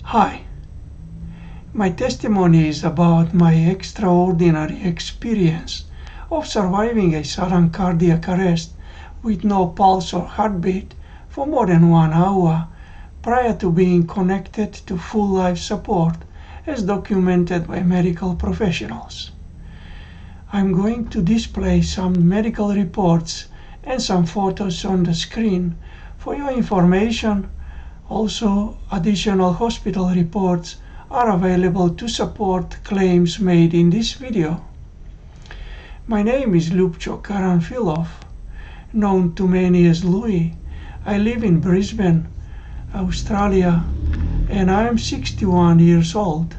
Hi, my testimony is about my extraordinary experience of surviving a sudden cardiac arrest with no pulse or heartbeat for more than 1 hour prior to being connected to full life support as documented by medical professionals. I'm going to display some medical reports and some photos on the screen for your information. Also, additional hospital reports are available to support claims made in this video. My name is Karanfilov, known to many as Louis. I live in Brisbane, Australia, and I am 61 years old.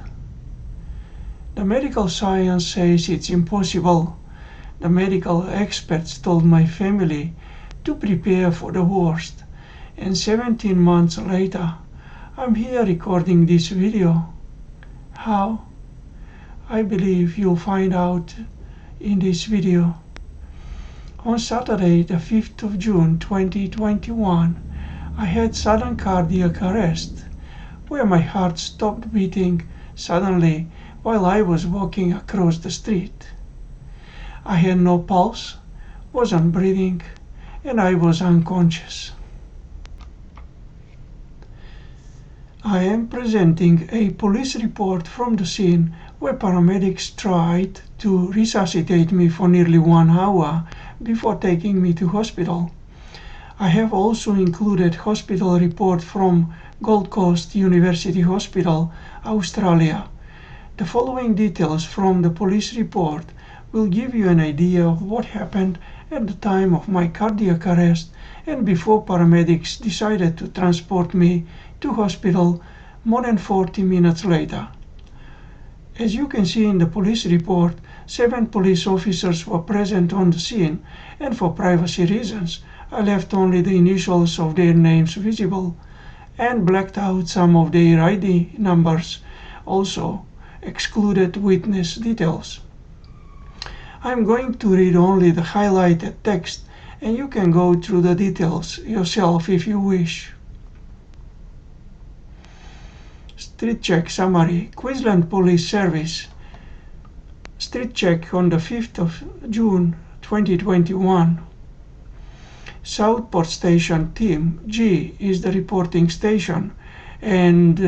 The medical science says it's impossible. The medical experts told my family to prepare for the worst. And 17 months later, I'm here recording this video. How? I believe you'll find out in this video. On Saturday, the 5th of June 2021, I had sudden cardiac arrest, where my heart stopped beating suddenly while I was walking across the street. I had no pulse, wasn't breathing, and I was unconscious. I am presenting a police report from the scene where paramedics tried to resuscitate me for nearly 1 hour before taking me to hospital. I have also included hospital report from Gold Coast University Hospital, Australia. The following details from the police report will give you an idea of what happened at the time of my cardiac arrest and before paramedics decided to transport me to hospital more than 40 minutes later. As you can see in the police report, 7 police officers were present on the scene, and for privacy reasons, I left only the initials of their names visible and blacked out some of their ID numbers, also excluded witness details. I'm going to read only the highlighted text, and you can go through the details yourself if you wish. Street check summary. Queensland Police Service. Street check on the 5th of June 2021. Southport Station Team G is the reporting station, and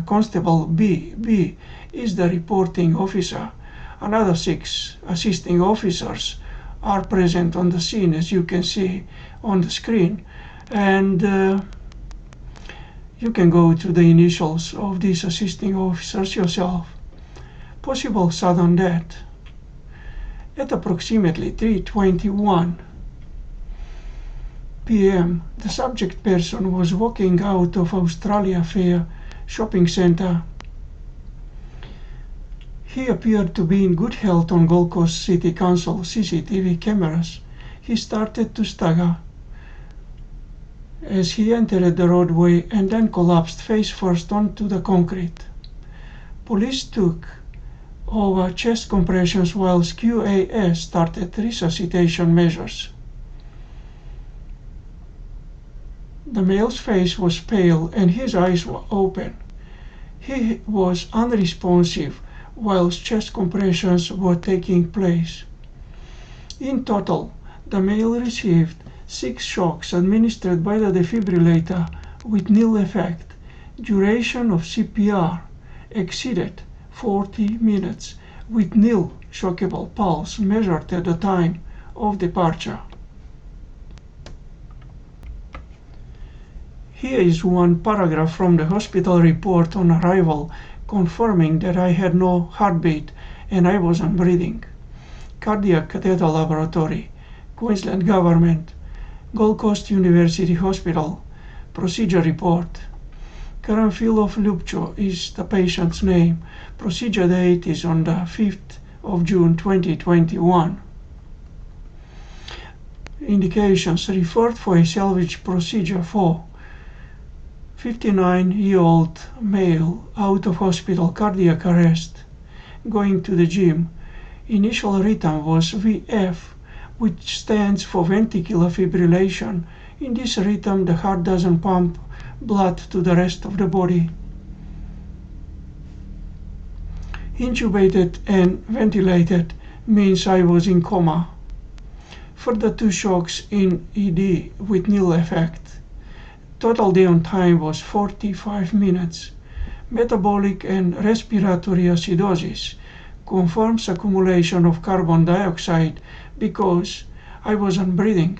Constable B is the reporting officer. Another 6 assisting officers are present on the scene, as you can see on the screen, and you can go to the initials of these assisting officers yourself. Possible sudden death. At approximately 3:21 p.m., the subject person was walking out of Australia Fair shopping centre. He appeared to be in good health on Gold Coast City Council CCTV cameras. He started to stagger as he entered the roadway and then collapsed face first onto the concrete. Police took over chest compressions whilst QAS started resuscitation measures. The male's face was pale and his eyes were open. He was unresponsive whilst chest compressions were taking place. In total, the male received 6 shocks administered by the defibrillator with nil effect. Duration of CPR exceeded 40 minutes with nil shockable pulse measured at the time of departure. Here is one paragraph from the hospital report on arrival confirming that I had no heartbeat and I wasn't breathing. Cardiac catheter laboratory, Queensland Government, Gold Coast University Hospital. Procedure report. Karanfilov Lyubcho is the patient's name. Procedure date is on the 5th of June 2021. Indications: referred for a salvage procedure for 59-year-old male out of hospital cardiac arrest, going to the gym. Initial rhythm was VF, which stands for ventricular fibrillation. In this rhythm, the heart doesn't pump blood to the rest of the body. Intubated and ventilated means I was in coma. Further 2 shocks in ED with nil effect. Total downtime was 45 minutes. Metabolic and respiratory acidosis confirms accumulation of carbon dioxide because I wasn't breathing.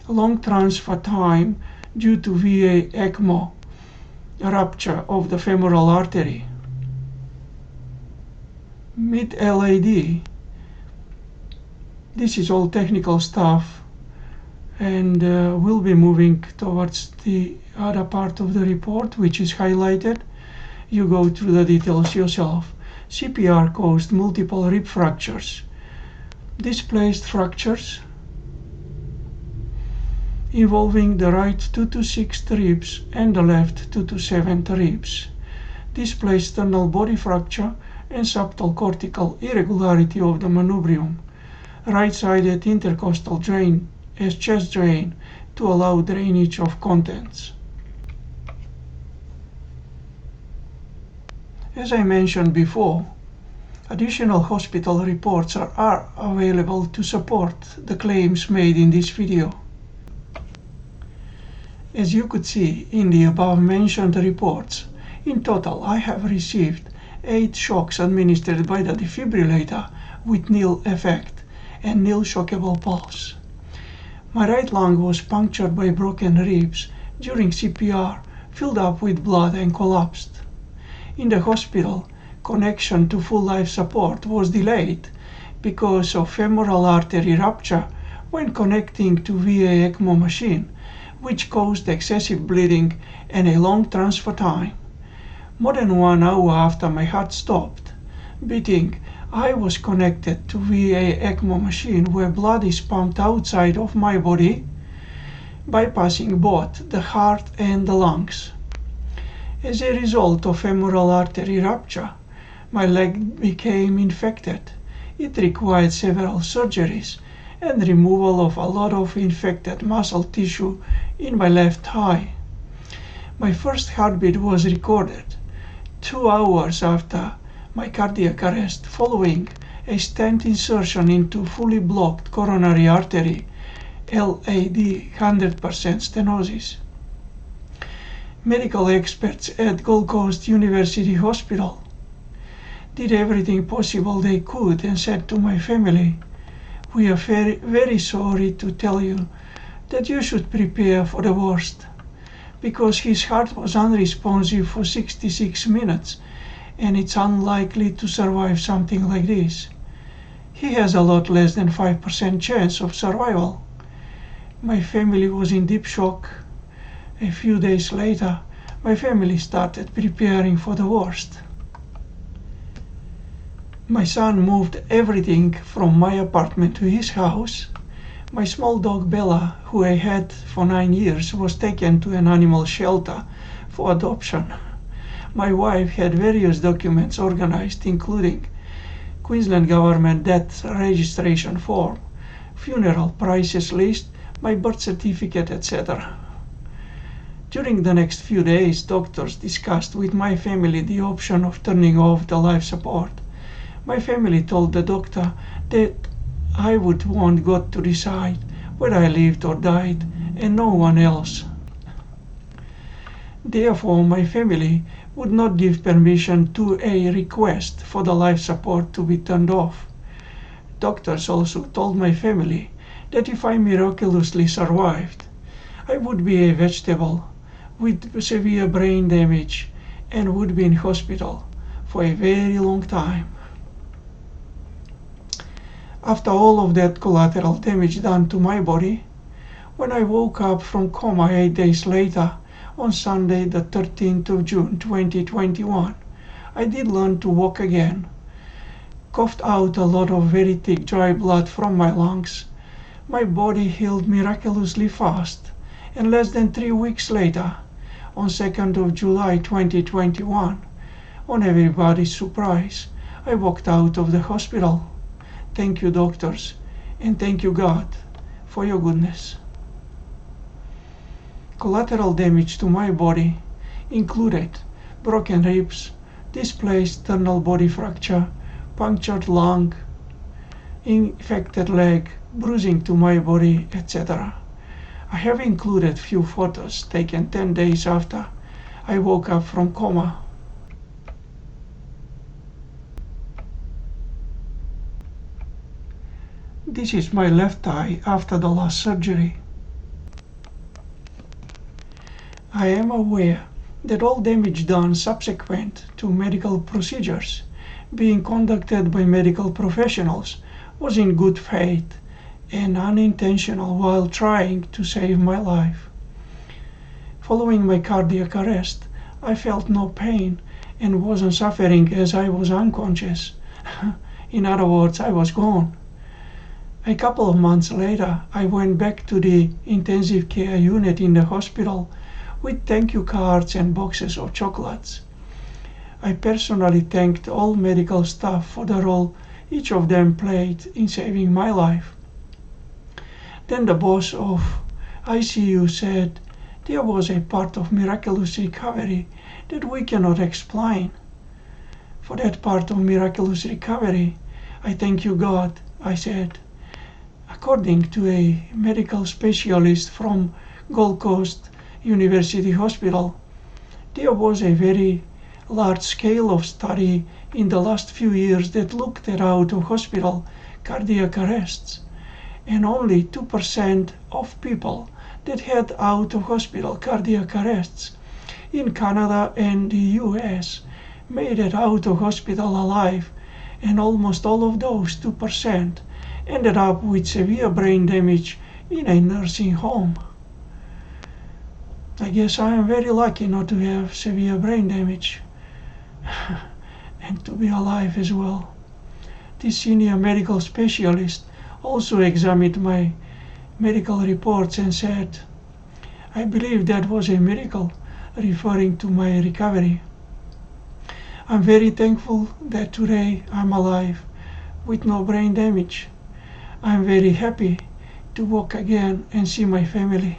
Long transfer time due to VA ECMO, rupture of the femoral artery. Mid-LAD, this is all technical stuff, and we'll be moving towards the other part of the report, which is highlighted. You go through the details yourself. CPR caused multiple rib fractures. Displaced fractures involving the right 2 to 6 ribs and the left 2 to 7 ribs. Displaced sternal body fracture and subtle cortical irregularity of the manubrium. Right-sided intercostal drain as chest drain to allow drainage of contents. As I mentioned before, additional hospital reports are available to support the claims made in this video. As you could see in the above mentioned reports, in total I have received 8 shocks administered by the defibrillator with nil effect and nil shockable pulse. My right lung was punctured by broken ribs during CPR, filled up with blood and collapsed. In the hospital, connection to full life support was delayed because of femoral artery rupture when connecting to VA ECMO machine, which caused excessive bleeding and a long transfer time. More than 1 hour after my heart stopped beating, I was connected to VA ECMO machine where blood is pumped outside of my body, bypassing both the heart and the lungs. As a result of femoral artery rupture, my leg became infected. It required several surgeries and removal of a lot of infected muscle tissue in my left thigh. My first heartbeat was recorded 2 hours after my cardiac arrest following a stent insertion into fully blocked coronary artery, LAD 100% stenosis. Medical experts at Gold Coast University Hospital did everything possible they could and said to my family, "We are very, very sorry to tell you that you should prepare for the worst, because his heart was unresponsive for 66 minutes and it's unlikely to survive something like this. He has a lot less than 5% chance of survival." My family was in deep shock. A few days later, my family started preparing for the worst. My son moved everything from my apartment to his house. My small dog Bella, who I had for 9 years, was taken to an animal shelter for adoption. My wife had various documents organized, including Queensland Government death registration form, funeral prices list, my birth certificate, etc. During the next few days, doctors discussed with my family the option of turning off the life support. My family told the doctor that I would want God to decide whether I lived or died, and no one else. Therefore, my family would not give permission to a request for the life support to be turned off. Doctors also told my family that if I miraculously survived, I would be a vegetable with severe brain damage and would be in hospital for a very long time. After all of that collateral damage done to my body, when I woke up from coma 8 days later, on Sunday the 13th of June 2021, I did learn to walk again, coughed out a lot of very thick dry blood from my lungs. My body healed miraculously fast, and less than 3 weeks later, on 2nd of July 2021, on everybody's surprise, I walked out of the hospital. Thank you, doctors, and thank you, God, for your goodness. Collateral damage to my body included broken ribs, displaced sternal body fracture, punctured lung, infected leg, bruising to my body, etc. I have included few photos taken 10 days after I woke up from coma. This is my left eye after the last surgery. I am aware that all damage done subsequent to medical procedures being conducted by medical professionals was in good faith and unintentional while trying to save my life. Following my cardiac arrest, I felt no pain and wasn't suffering as I was unconscious. In other words, I was gone. A couple of months later, I went back to the intensive care unit in the hospital with thank you cards and boxes of chocolates. I personally thanked all medical staff for the role each of them played in saving my life. Then the boss of ICU said there was a part of miraculous recovery that we cannot explain. For that part of miraculous recovery, I thank you, God, I said. According to a medical specialist from Gold Coast University Hospital, there was a very large scale of study in the last few years that looked at out-of-hospital cardiac arrests, and only 2% of people that had out-of-hospital cardiac arrests in Canada and the US made it out of hospital alive, and almost all of those 2% ended up with severe brain damage in a nursing home. I guess I am very lucky not to have severe brain damage and to be alive as well. This senior medical specialist also examined my medical reports and said, I believe that was a miracle, referring to my recovery. I'm very thankful that today I'm alive with no brain damage. I'm very happy to walk again and see my family.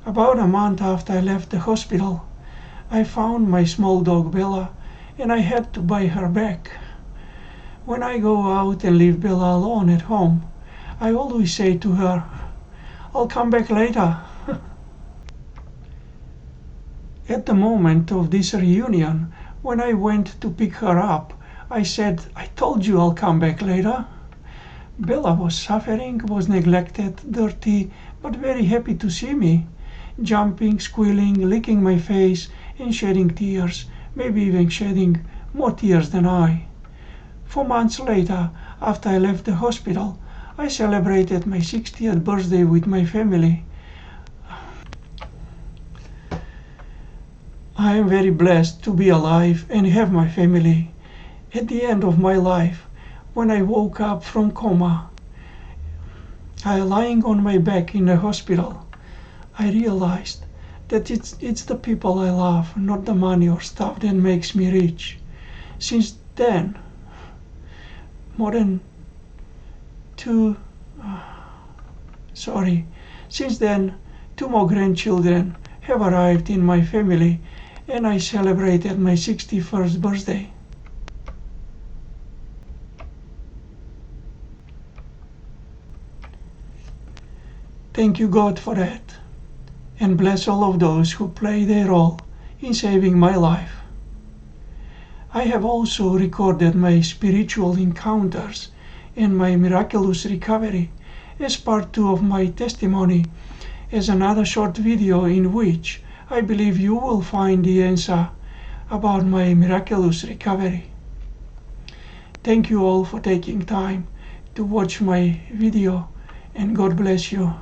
About a month after I left the hospital, I found my small dog Bella and I had to buy her back. When I go out and leave Bella alone at home, I always say to her, I'll come back later. At the moment of this reunion, when I went to pick her up, I said, I told you I'll come back later. Bella was suffering, was neglected, dirty, but very happy to see me, jumping, squealing, licking my face, and shedding tears, maybe even shedding more tears than I. 4 months later, after I left the hospital, I celebrated my 60th birthday with my family. I am very blessed to be alive and have my family. At the end of my life, when I woke up from coma, lying on my back in the hospital, I realized that it's the people I love, not the money or stuff that makes me rich. Since then, two more grandchildren have arrived in my family, and I celebrated my 61st birthday. Thank you, God, for that, and bless all of those who play their role in saving my life. I have also recorded my spiritual encounters and my miraculous recovery as part 2 of my testimony, as another short video in which I believe you will find the answer about my miraculous recovery. Thank you all for taking time to watch my video, and God bless you.